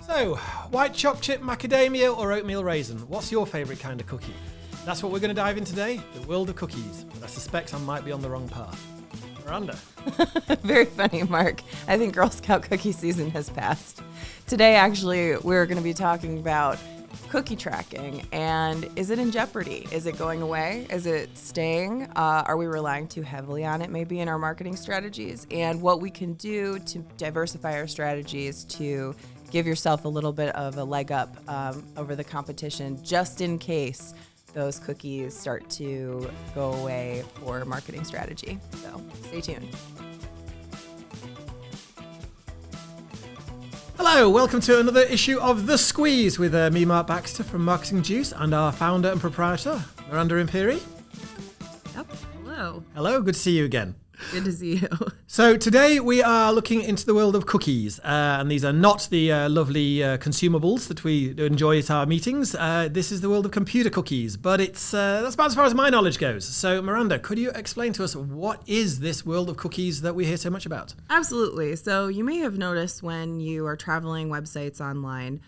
So, white chocolate chip macadamia or oatmeal raisin? What's your favourite kind of cookie? That's what we're going to dive in today, the world of cookies. But I suspect I might be on the wrong path. Miranda. Very funny, Mark. I think Girl Scout cookie season has passed. Today, actually, we're going to be talking about cookie tracking. And is it in jeopardy? Is it going away? Is it staying? Are we relying too heavily on it maybe in our marketing strategies? And what we can do to diversify our strategies to give yourself a little bit of a leg up over the competition, just in case those cookies start to go away for marketing strategy. So stay tuned. Hello, welcome to another issue of The Squeeze with me, Mark Baxter from Marketing Juice, and our founder and proprietor, Miranda Imperi. Yep. Hello. Hello, good to see you again. Good to see you. So today we are looking into the world of cookies, and these are not the lovely consumables that we enjoy at our meetings. This is the world of computer cookies, but that's about as far as my knowledge goes. So Miranda, could you explain to us what is this world of cookies that we hear so much about? Absolutely. So you may have noticed when you are traveling websites online,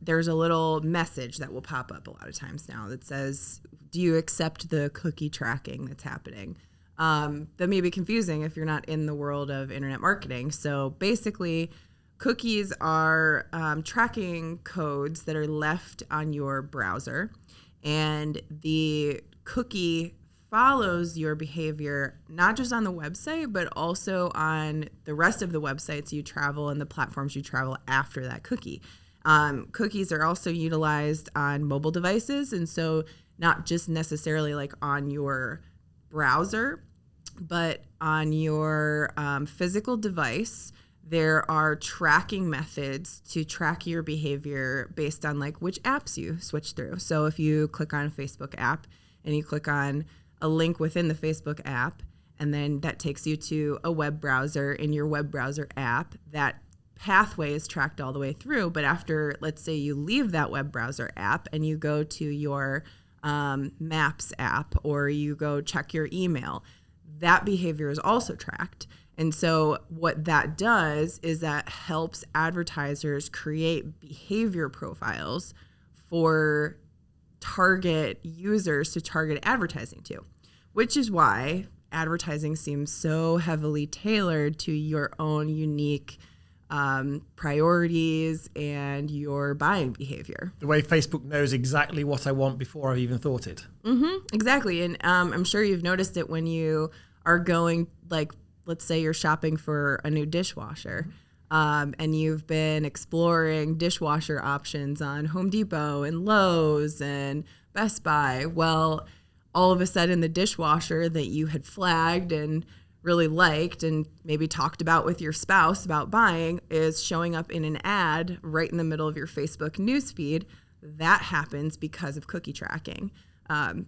there's a little message that will pop up a lot of times now that says, do you accept the cookie tracking that's happening? That may be confusing if you're not in the world of internet marketing. So basically, cookies are tracking codes that are left on your browser, and the cookie follows your behavior not just on the website, but also on the rest of the websites you travel and the platforms you travel after that cookie. Cookies are also utilized on mobile devices, and so not just necessarily like on your browser, but on your physical device, there are tracking methods to track your behavior based on like which apps you switch through. So if you click on a Facebook app and you click on a link within the Facebook app, and then that takes you to a web browser in your web browser app, that pathway is tracked all the way through. But after, let's say you leave that web browser app and you go to your Maps app, or you go check your email, that behavior is also tracked. And so what that does is that helps advertisers create behavior profiles for target users to target advertising to, which is why advertising seems so heavily tailored to your own unique priorities and your buying behavior. The way Facebook knows exactly what I want before I've even thought it. Mm-hmm, exactly. And I'm sure you've noticed it when you are going, like, let's say you're shopping for a new dishwasher, and you've been exploring dishwasher options on Home Depot and Lowe's and Best Buy. Well, all of a sudden the dishwasher that you had flagged and really liked and maybe talked about with your spouse about buying is showing up in an ad right in the middle of your Facebook newsfeed. That happens because of cookie tracking.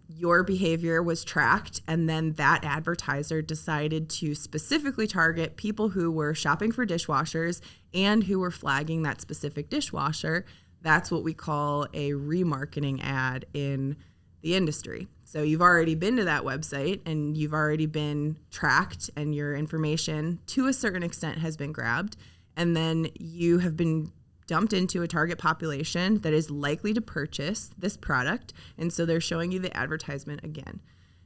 Your behavior was tracked, and then that advertiser decided to specifically target people who were shopping for dishwashers and who were flagging that specific dishwasher. That's what we call a remarketing ad in the industry. So you've already been to that website and you've already been tracked, and your information to a certain extent has been grabbed, and then you have been dumped into a target population that is likely to purchase this product, and so they're showing you the advertisement again.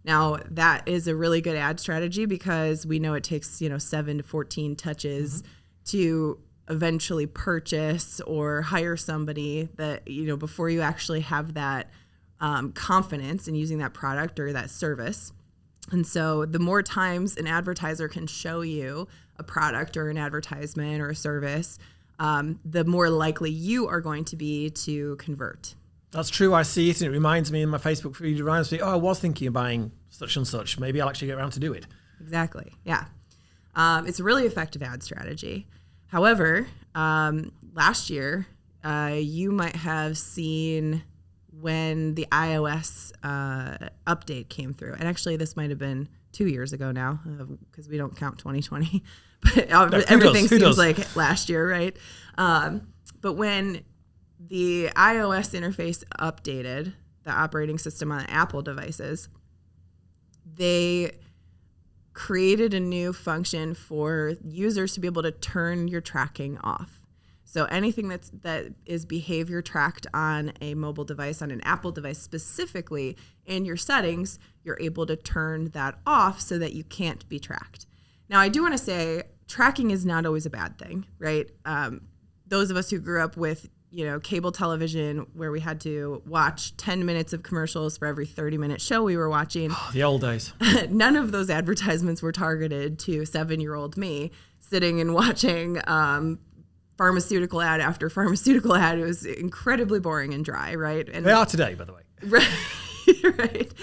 Now, that is a really good ad strategy because we know it takes 7 to 14 touches to eventually purchase or hire somebody that before you actually have that confidence in using that product or that service. And so the more times an advertiser can show you a product or an advertisement or a service, the more likely you are going to be to convert. That's true. I see it, and it reminds me in my Facebook feed, it reminds me, I was thinking of buying such and such. Maybe I'll actually get around to do it. Exactly. Yeah. It's a really effective ad strategy. However, last year, you might have seen when the iOS update came through. And actually, this might have been 2 years ago now, because we don't count 2020. But everything seems like last year, right? But when the iOS interface updated, the operating system on Apple devices, they created a new function for users to be able to turn your tracking off. So anything that is behavior tracked on a mobile device, on an Apple device specifically, in your settings, you're able to turn that off so that you can't be tracked. Now, I do want to say tracking is not always a bad thing, right? Those of us who grew up with cable television where we had to watch 10 minutes of commercials for every 30-minute show we were watching. Oh, the old days. None of those advertisements were targeted to 7-year-old me sitting and watching pharmaceutical ad after pharmaceutical ad. It was incredibly boring and dry, right? And they are today, by the way. Right.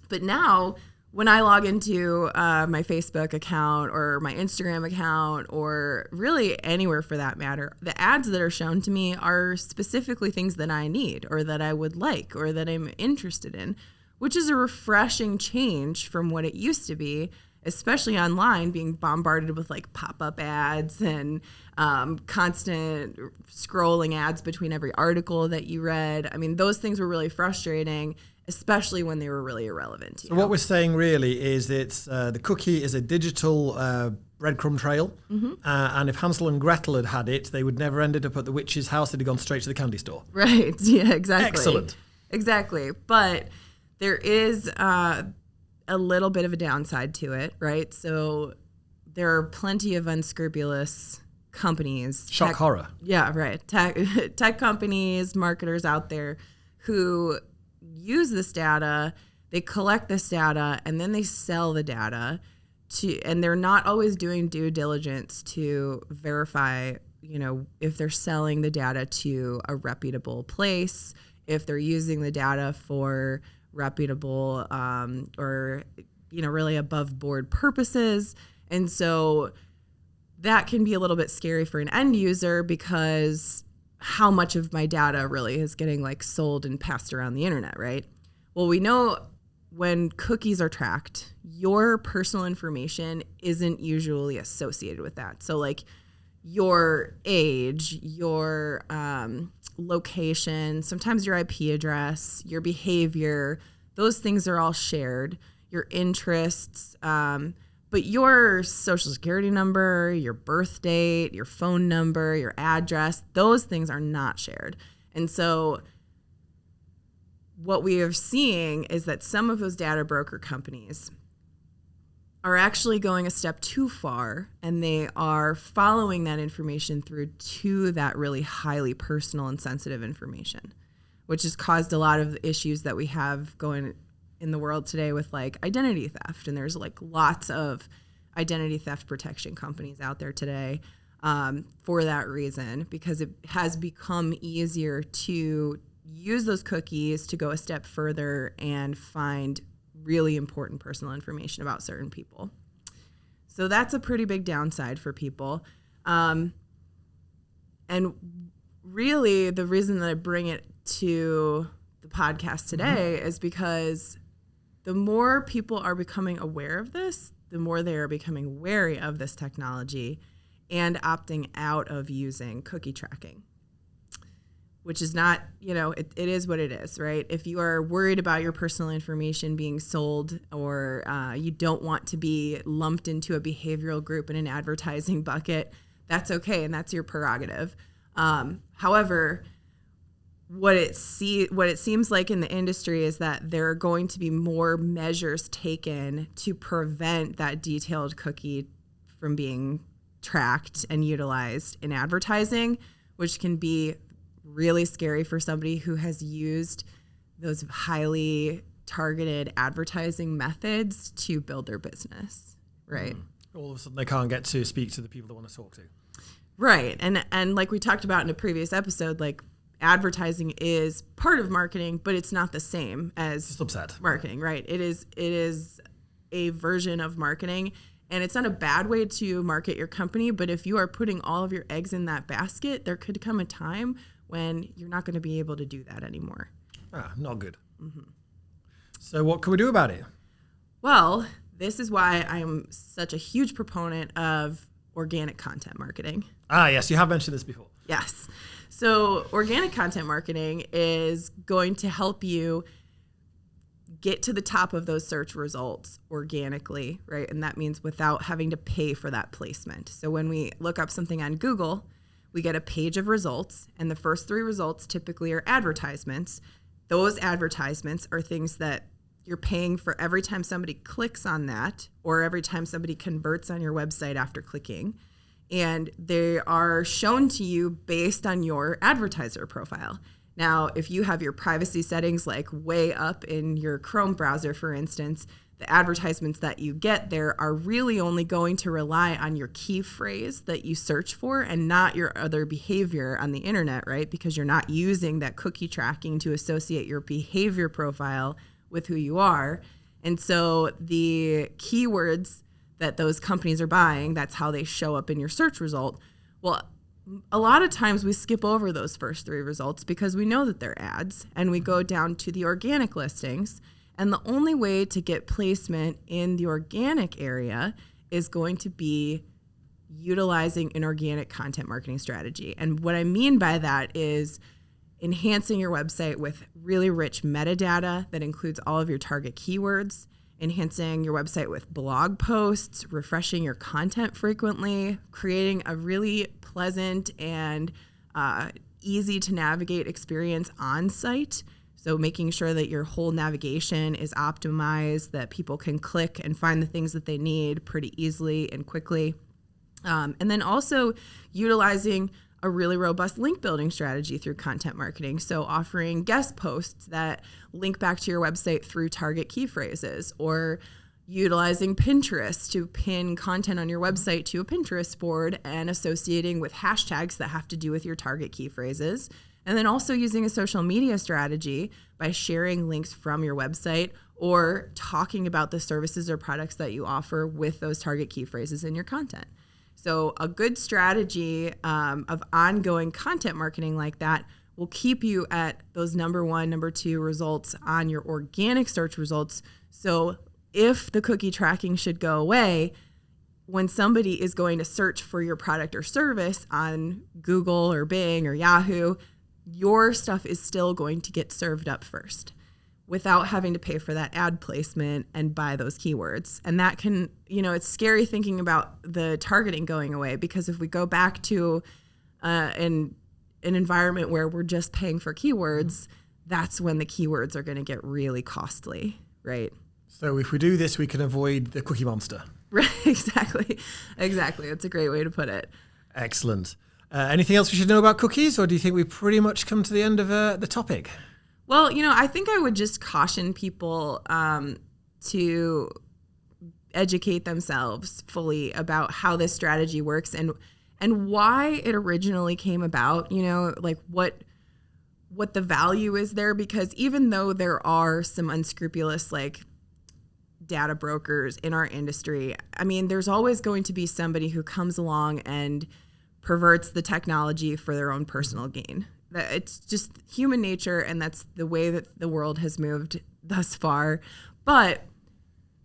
But now when I log into my Facebook account or my Instagram account or really anywhere for that matter, the ads that are shown to me are specifically things that I need or that I would like or that I'm interested in, which is a refreshing change from what it used to be, especially online, being bombarded with like pop-up ads and constant scrolling ads between every article that you read. I mean, those things were really frustrating, especially when they were really irrelevant. So what we're saying really is it's the cookie is a digital breadcrumb trail. Mm-hmm. And if Hansel and Gretel had had it, they would never ended up at the witch's house. They'd have gone straight to the candy store. Right. Yeah, exactly. Excellent. Exactly. But there is a little bit of a downside to it, right? So there are plenty of unscrupulous companies. Shock horror. Yeah, right. Tech companies, marketers out there who use this data, they collect this data, and then they sell the data and they're not always doing due diligence to verify, if they're selling the data to a reputable place, if they're using the data for reputable or really above board purposes. And so that can be a little bit scary for an end user because how much of my data really is getting like sold and passed around the internet, right? Well, we know when cookies are tracked, your personal information isn't usually associated with that. So like your age, your location, sometimes your IP address, your behavior, those things are all shared, your interests, but your social security number, your birth date, your phone number, your address, those things are not shared. And so what we are seeing is that some of those data broker companies are actually going a step too far, and they are following that information through to that really highly personal and sensitive information, which has caused a lot of the issues that we have going in the world today with like identity theft. And there's like lots of identity theft protection companies out there today for that reason, because it has become easier to use those cookies to go a step further and find really important personal information about certain people. So that's a pretty big downside for people. And really the reason that I bring it to the podcast today is because the more people are becoming aware of this, the more they are becoming wary of this technology and opting out of using cookie tracking, which is not, it is what it is, right? If you are worried about your personal information being sold or you don't want to be lumped into a behavioral group in an advertising bucket, that's okay, and that's your prerogative. However, what it seems like in the industry is that there are going to be more measures taken to prevent that detailed cookie from being tracked and utilized in advertising, which can be really scary for somebody who has used those highly targeted advertising methods to build their business, right? All of a sudden they can't get to speak to the people they want to talk to. Right. And like we talked about in a previous episode, like advertising is part of marketing, but it's not the same as subset marketing, right? It is a version of marketing, and it's not a bad way to market your company, but if you are putting all of your eggs in that basket, there could come a time when you're not going to be able to do that anymore. Not good. Mm-hmm. So what can we do about it? Well, this is why I'm such a huge proponent of organic content marketing. Yes, you have mentioned this before. Yes. So organic content marketing is going to help you get to the top of those search results organically, right? And that means without having to pay for that placement. So when we look up something on Google, we get a page of results, and the first 3 results typically are advertisements. Those advertisements are things that you're paying for every time somebody clicks on that or every time somebody converts on your website after clicking. And they are shown to you based on your advertiser profile. Now, if you have your privacy settings like way up in your Chrome browser, for instance, the advertisements that you get there are really only going to rely on your key phrase that you search for and not your other behavior on the internet, right? Because you're not using that cookie tracking to associate your behavior profile with who you are. And so the keywords that those companies are buying, that's how they show up in your search result. Well, a lot of times we skip over those first 3 results because we know that they're ads, and we go down to the organic listings. And the only way to get placement in the organic area is going to be utilizing an organic content marketing strategy. And what I mean by that is enhancing your website with really rich metadata that includes all of your target keywords, enhancing your website with blog posts, refreshing your content frequently, creating a really pleasant and easy to navigate experience on site. So making sure that your whole navigation is optimized, that people can click and find the things that they need pretty easily and quickly. And then also utilizing a really robust link building strategy through content marketing. So offering guest posts that link back to your website through target key phrases, or utilizing Pinterest to pin content on your website to a Pinterest board and associating with hashtags that have to do with your target key phrases. And then also using a social media strategy by sharing links from your website or talking about the services or products that you offer with those target key phrases in your content. So a good strategy of ongoing content marketing like that will keep you at those number 1, number 2 results on your organic search results. So if the cookie tracking should go away, when somebody is going to search for your product or service on Google or Bing or Yahoo, your stuff is still going to get served up first without having to pay for that ad placement and buy those keywords. And that can, it's scary thinking about the targeting going away, because if we go back to an environment where we're just paying for keywords, that's when the keywords are going to get really costly, right? So if we do this, we can avoid the cookie monster. Right, exactly. That's a great way to put it. Excellent. Anything else we should know about cookies, or do you think we've pretty much come to the end of the topic? Well, I think I would just caution people to educate themselves fully about how this strategy works and why it originally came about, like what the value is there. Because even though there are some unscrupulous data brokers in our industry, I mean, there's always going to be somebody who comes along and perverts the technology for their own personal gain. It's just human nature, and that's the way that the world has moved thus far. But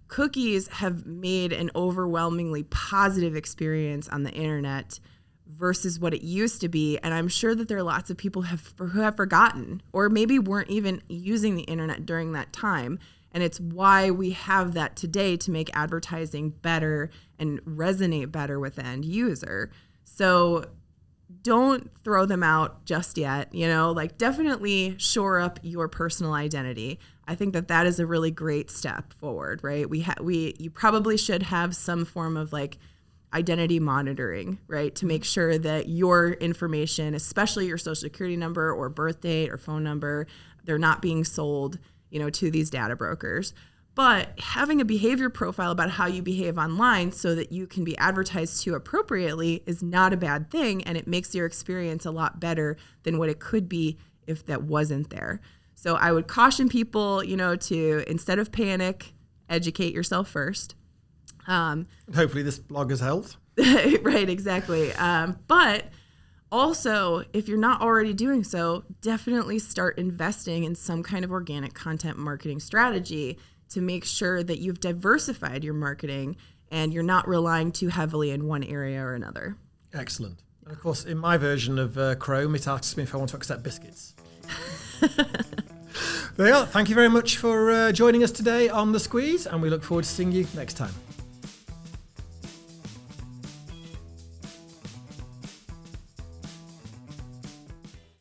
cookies have made an overwhelmingly positive experience on the internet versus what it used to be. And I'm sure that there are lots of people who have forgotten, or maybe weren't even using the internet during that time. And it's why we have that today, to make advertising better and resonate better with the end user. So don't throw them out just yet, definitely shore up your personal identity. I think that is a really great step forward, right? You probably should have some form of identity monitoring, right? To make sure that your information, especially your social security number or birth date or phone number, they're not being sold, to these data brokers. But having a behavior profile about how you behave online so that you can be advertised to appropriately is not a bad thing, and it makes your experience a lot better than what it could be if that wasn't there. So I would caution people, to, instead of panic, educate yourself first. Hopefully this blog has helped. Right, exactly. But also, if you're not already doing so, definitely start investing in some kind of organic content marketing strategy to make sure that you've diversified your marketing and you're not relying too heavily in one area or another. Excellent. And of course, in my version of Chrome, it asks me if I want to accept biscuits. There you are. Thank you very much for joining us today on The Squeeze, and we look forward to seeing you next time.